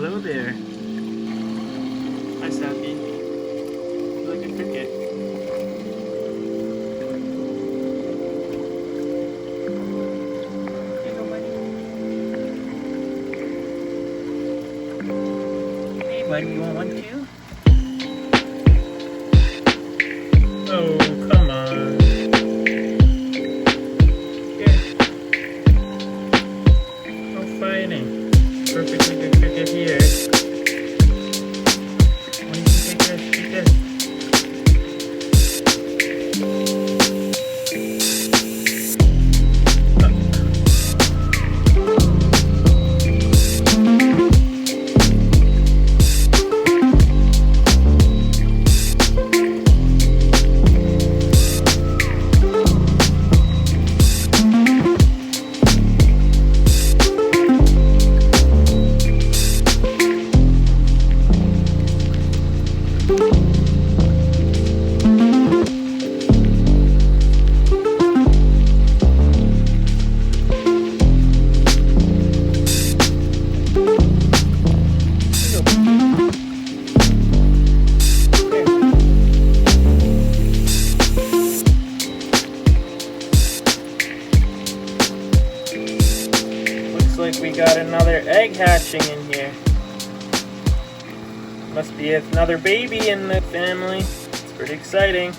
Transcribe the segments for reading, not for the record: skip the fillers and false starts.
Hello there. Hi, Sappy. You like a cricket. Hey, buddy. Hey, buddy, you want one too? Oh, come on. Here. No fighting. Perfectly good cricket here. Why don't you take this? Take this. Like we got another egg hatching in here. Must be another baby in the family. It's pretty exciting.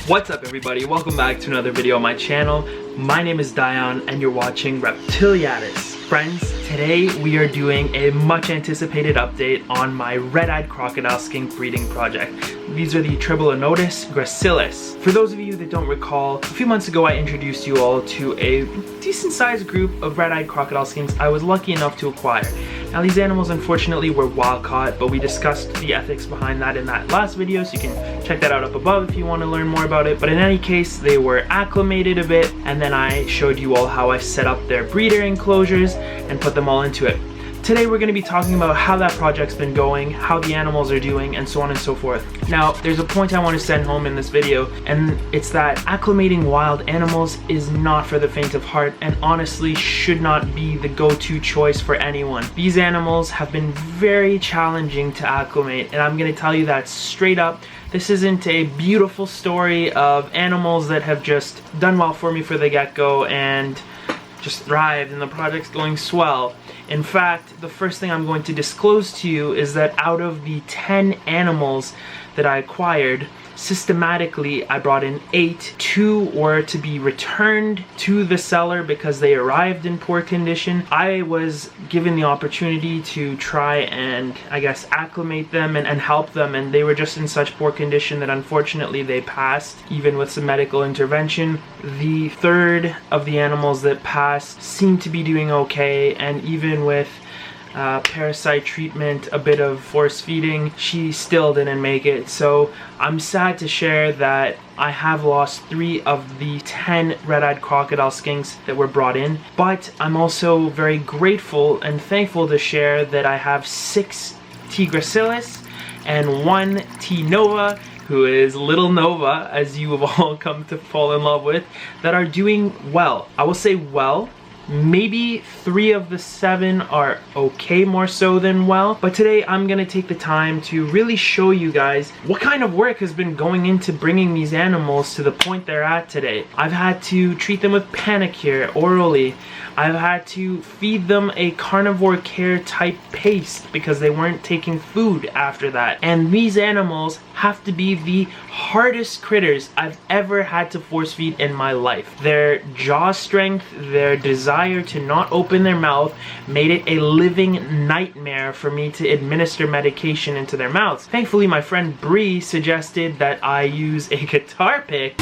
What's up, everybody? Welcome back to another video on my channel. My name is Dion and you're watching Reptiliatus. Friends, today we are doing a much anticipated update on my red-eyed crocodile skink breeding project. These are the Tribolonotus, gracilis. For those of you that don't recall, a few months ago I introduced you all to a decent-sized group of red-eyed crocodile skinks I was lucky enough to acquire. Now these animals unfortunately were wild caught, but we discussed the ethics behind that in that last video, so you can check that out up above if you want to learn more about it. But in any case, they were acclimated a bit, and then I showed you all how I set up their breeder enclosures and put them all into it. Today we're going to be talking about how that project's been going, how the animals are doing, and so on and so forth. Now, there's a point I want to send home in this video, and it's that acclimating wild animals is not for the faint of heart, and honestly should not be the go-to choice for anyone. These animals have been very challenging to acclimate, and I'm going to tell you that straight up. This isn't a beautiful story of animals that have just done well for me for the get-go and just thrived and the project's going swell. In fact, the first thing I'm going to disclose to you is that out of the 10 animals that I acquired, systematically I brought in 8. 2 were to be returned to the seller because they arrived in poor condition. I was given the opportunity to try and, I guess, acclimate them and help them, and they were just in such poor condition that unfortunately they passed, even with some medical intervention. The third of the animals that passed seemed to be doing okay, and even with parasite treatment, a bit of force feeding, she still didn't make it. So I'm sad to share that I have lost 3 of the 10 red-eyed crocodile skinks that were brought in, but I'm also very grateful and thankful to share that I have 6 T. gracilis and 1 T. nova, who is Little Nova, as you have all come to fall in love with, that are doing well. I will say well. Maybe 3 of the 7 are okay, more so than well. But today I'm gonna take the time to really show you guys what kind of work has been going into bringing these animals to the point they're at today. I've had to treat them with Panicure orally. I've had to feed them a carnivore care type paste because they weren't taking food after that. And these animals have to be the hardest critters I've ever had to force feed in my life. Their jaw strength, their desire to not open their mouth made it a living nightmare for me to administer medication into their mouths. Thankfully, my friend Bree suggested that I use a guitar pick.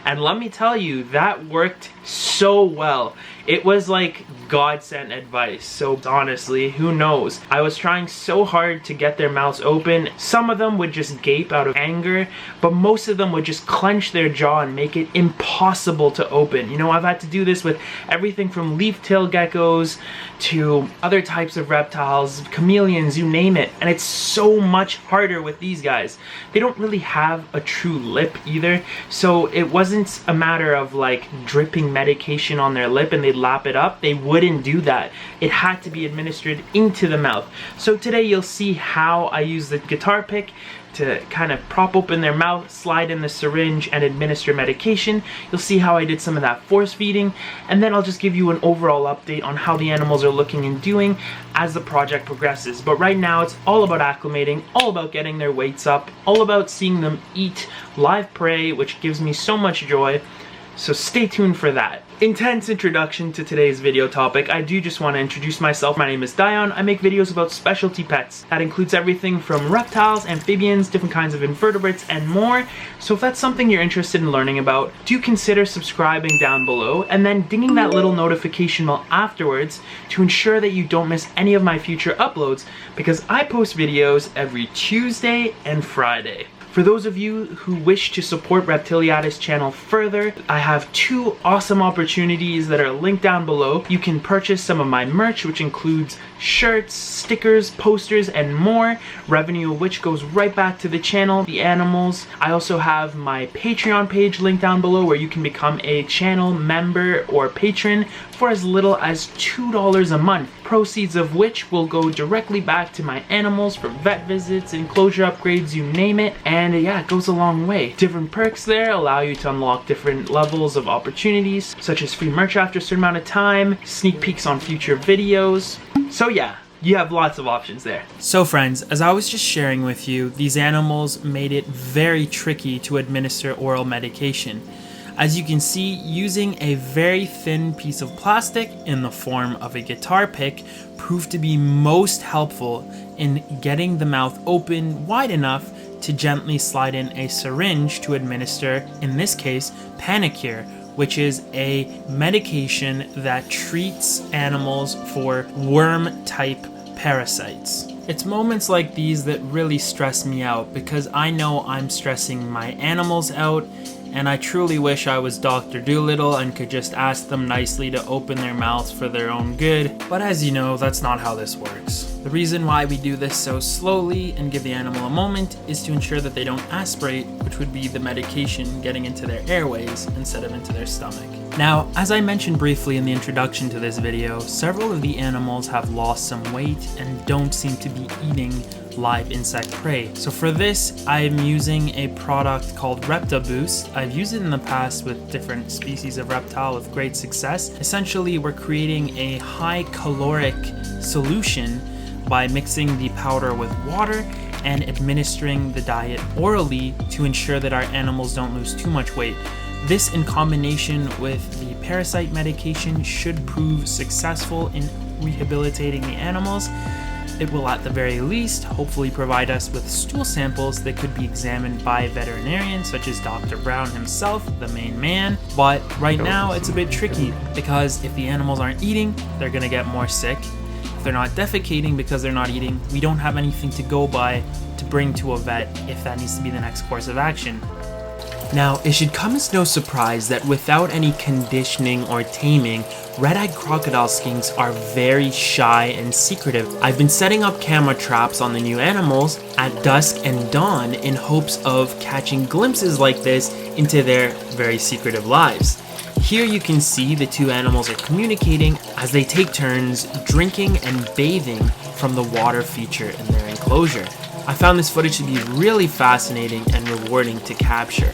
And let me tell you, that worked so well. It was like God-sent advice. So honestly, who knows? I was trying so hard to get their mouths open. Some of them would just gape out of anger, but most of them would just clench their jaw and make it impossible to open. You know, I've had to do this with everything from leaf-tailed geckos to other types of reptiles, chameleons, you name it. And it's so much harder with these guys. They don't really have a true lip either, so it wasn't a matter of like dripping medication medication on their lip and they'd lap it up, they wouldn't do that. It had to be administered into the mouth. So today you'll see how I use the guitar pick to kind of prop open their mouth, slide in the syringe, and administer medication. You'll see how I did some of that force feeding, and then I'll just give you an overall update on how the animals are looking and doing as the project progresses. But right now it's all about acclimating, all about getting their weights up, all about seeing them eat live prey, which gives me so much joy. So stay tuned for that. Intense introduction to today's video topic. I do just want to introduce myself. My name is Dion. I make videos about specialty pets. That includes everything from reptiles, amphibians, different kinds of invertebrates, and more. So if that's something you're interested in learning about, do consider subscribing down below and then dinging that little notification bell afterwards to ensure that you don't miss any of my future uploads, because I post videos every Tuesday and Friday. For those of you who wish to support Reptiliatus channel further, I have two awesome opportunities that are linked down below. You can purchase some of my merch, which includes shirts, stickers, posters, and more, revenue of which goes right back to the channel, the animals. I also have my Patreon page linked down below where you can become a channel member or patron for as little as $2 a month, proceeds of which will go directly back to my animals for vet visits, enclosure upgrades, you name it. And yeah, it goes a long way. Different perks there allow you to unlock different levels of opportunities, such as free merch after a certain amount of time, sneak peeks on future videos. So yeah, you have lots of options there. So friends, as I was just sharing with you, these animals made it very tricky to administer oral medication. As you can see, using a very thin piece of plastic in the form of a guitar pick proved to be most helpful in getting the mouth open wide enough to gently slide in a syringe to administer, in this case, Panicure, which is a medication that treats animals for worm-type parasites. It's moments like these that really stress me out, because I know I'm stressing my animals out, and I truly wish I was Dr. Dolittle and could just ask them nicely to open their mouths for their own good. But as you know, that's not how this works. The reason why we do this so slowly and give the animal a moment is to ensure that they don't aspirate, which would be the medication getting into their airways instead of into their stomach. Now, as I mentioned briefly in the introduction to this video, several of the animals have lost some weight and don't seem to be eating live insect prey. So for this, I'm using a product called ReptiBoost. I've used it in the past with different species of reptile with great success. Essentially, we're creating a high caloric solution by mixing the powder with water and administering the diet orally to ensure that our animals don't lose too much weight. This, in combination with the parasite medication, should prove successful in rehabilitating the animals. It will at the very least hopefully provide us with stool samples that could be examined by veterinarians such as Dr. Brown himself, the main man. But right now it's a bit tricky, because if the animals aren't eating, they're gonna get more sick. If they're not defecating because they're not eating, we don't have anything to go by to bring to a vet if that needs to be the next course of action. Now, it should come as no surprise that without any conditioning or taming, red-eyed crocodile skinks are very shy and secretive. I've been setting up camera traps on the new animals at dusk and dawn in hopes of catching glimpses like this into their very secretive lives. Here you can see the two animals are communicating as they take turns drinking and bathing from the water feature in their enclosure. I found this footage to be really fascinating and rewarding to capture.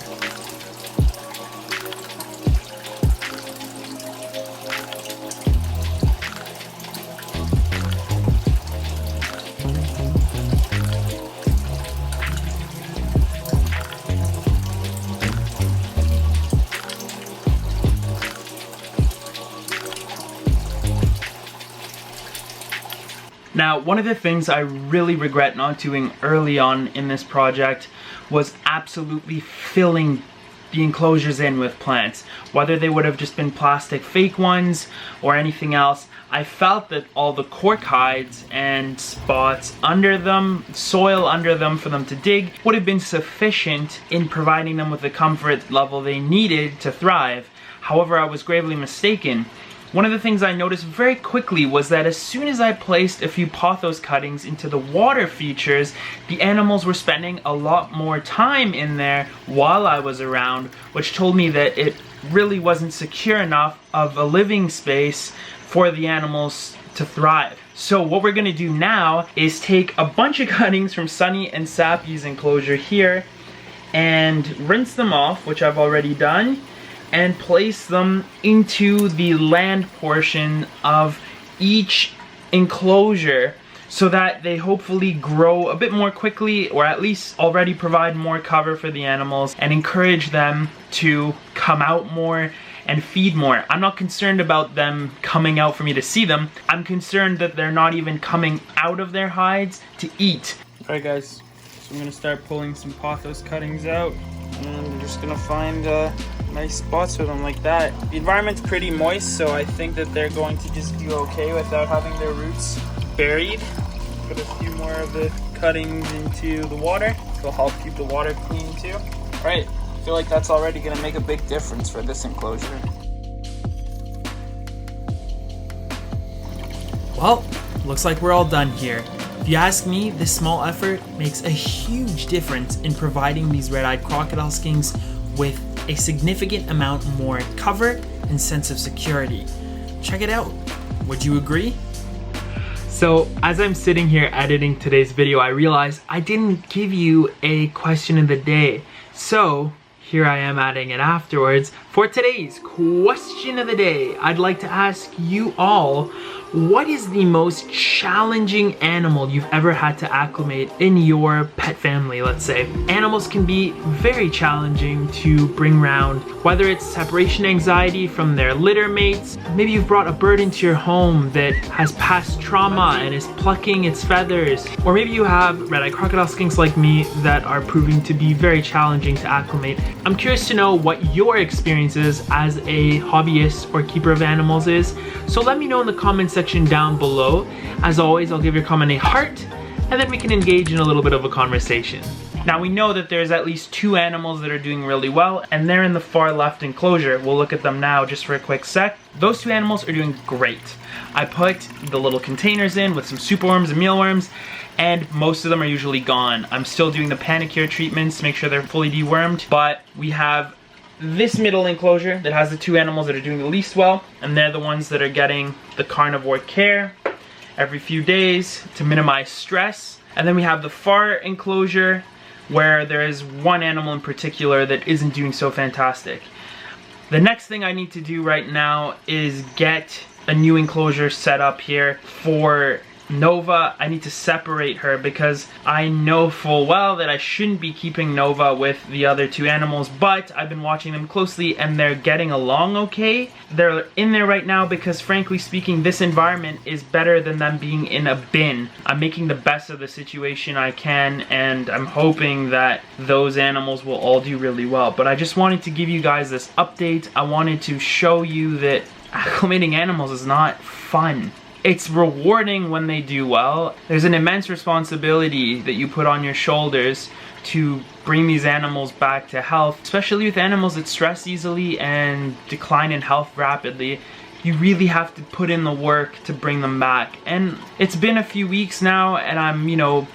Now, one of the things I really regret not doing early on in this project was absolutely filling the enclosures in with plants. Whether they would have just been plastic fake ones or anything else, I felt that all the cork hides and spots under them, soil under them for them to dig, would have been sufficient in providing them with the comfort level they needed to thrive. However, I was gravely mistaken. One of the things I noticed very quickly was that as soon as I placed a few Pothos cuttings into the water features, the animals were spending a lot more time in there while I was around, which told me that it really wasn't secure enough of a living space for the animals to thrive. So what we're gonna do now is take a bunch of cuttings from Sunny and Sappy's enclosure here and rinse them off, which I've already done, and place them into the land portion of each enclosure so that they hopefully grow a bit more quickly, or at least already provide more cover for the animals and encourage them to come out more and feed more. I'm not concerned about them coming out for me to see them. I'm concerned that they're not even coming out of their hides to eat. Alright guys, so I'm gonna start pulling some Pothos cuttings out, and we're just gonna find nice spots for them like that. The environment's pretty moist, so I think that they're going to just do okay without having their roots buried. Put a few more of the cuttings into the water. It'll help keep the water clean too. Alright, I feel like that's already gonna make a big difference for this enclosure. Well, looks like we're all done here. If you ask me, this small effort makes a huge difference in providing these red-eyed crocodile skinks with a significant amount more cover and sense of security. Check it out. Would you agree? So as I'm sitting here editing today's video, I realized I didn't give you a question of the day. So here I am adding it afterwards. For today's question of the day, I'd like to ask you all, what is the most challenging animal you've ever had to acclimate in your pet family, let's say? Animals can be very challenging to bring around, whether it's separation anxiety from their litter mates, maybe you've brought a bird into your home that has past trauma and is plucking its feathers, or maybe you have red-eyed crocodile skinks like me that are proving to be very challenging to acclimate. I'm curious to know what your experiences as a hobbyist or keeper of animals is, so let me know in the comments section down below. As always, I'll give your comment a heart, and then we can engage in a little bit of a conversation. Now we know that there's at least 2 animals that are doing really well, and they're in the far left enclosure. We'll look at them now just for a quick sec. Those 2 animals are doing great. I put the little containers in with some superworms and mealworms, and most of them are usually gone. I'm still doing the panicure treatments to make sure they're fully dewormed, but we have this middle enclosure that has the 2 animals that are doing the least well, and they're the ones that are getting the carnivore care every few days to minimize stress. And then we have the far enclosure where there is 1 animal in particular that isn't doing so fantastic. The next thing I need to do right now is get a new enclosure set up here for Nova. I need to separate her because I know full well that I shouldn't be keeping Nova with the other 2 animals, but I've been watching them closely and they're getting along okay. They're in there right now because, frankly speaking, this environment is better than them being in a bin. I'm making the best of the situation I can, and I'm hoping that those animals will all do really well. But I just wanted to give you guys this update. I wanted to show you that acclimating animals is not fun. It's rewarding when they do well. There's an immense responsibility that you put on your shoulders to bring these animals back to health, especially with animals that stress easily and decline in health rapidly. You really have to put in the work to bring them back. And it's been a few weeks now and I'm,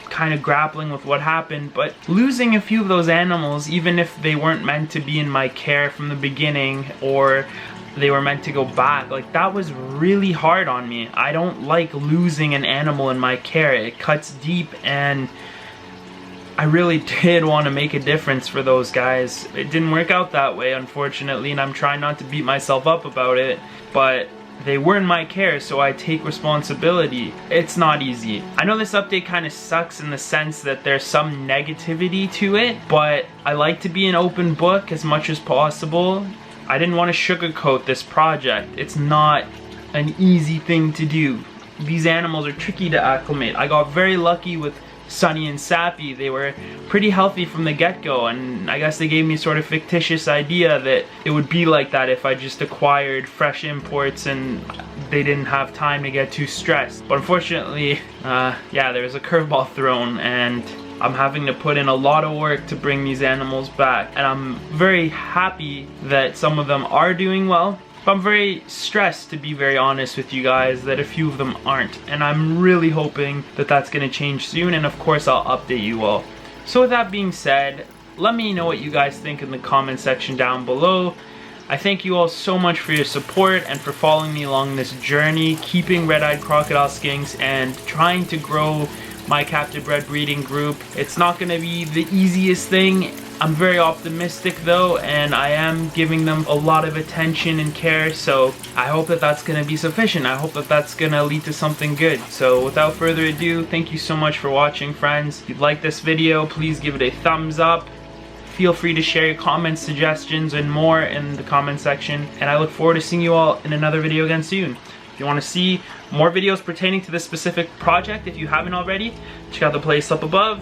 kind of grappling with what happened, but losing a few of those animals, even if they weren't meant to be in my care from the beginning, or they were meant to go back, like, that was really hard on me. I don't like losing an animal in my care. It cuts deep, and I really did want to make a difference for those guys. It didn't work out that way, unfortunately, and I'm trying not to beat myself up about it, but they were in my care, so I take responsibility. It's not easy. I know this update kind of sucks in the sense that there's some negativity to it, but I like to be an open book as much as possible. I didn't want to sugarcoat this project. It's not an easy thing to do. These animals are tricky to acclimate. I got very lucky with Sunny and Sappy. They were pretty healthy from the get-go, and I guess they gave me sort of fictitious idea that it would be like that if I just acquired fresh imports and they didn't have time to get too stressed. But unfortunately, yeah, there was a curveball thrown, and I'm having to put in a lot of work to bring these animals back. And I'm very happy that some of them are doing well, but I'm very stressed, to be very honest with you guys, that a few of them aren't. And I'm really hoping that that's gonna change soon, and of course I'll update you all. So with that being said, let me know what you guys think in the comment section down below. I thank you all so much for your support and for following me along this journey, keeping red-eyed crocodile skinks and trying to grow my captive bred breeding group. It's not going to be the easiest thing. I'm very optimistic though, and I am giving them a lot of attention and care, so I hope that that's going to be sufficient. I hope that that's going to lead to something good. So without further ado, thank you so much for watching, friends. If you like this video, please give it a thumbs up. Feel free to share your comments, suggestions, and more in the comment section, and I look forward to seeing you all in another video again soon. If you want to see more videos pertaining to this specific project, if you haven't already, check out the playlist up above.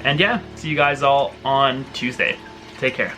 And yeah, see you guys all on Tuesday. Take care.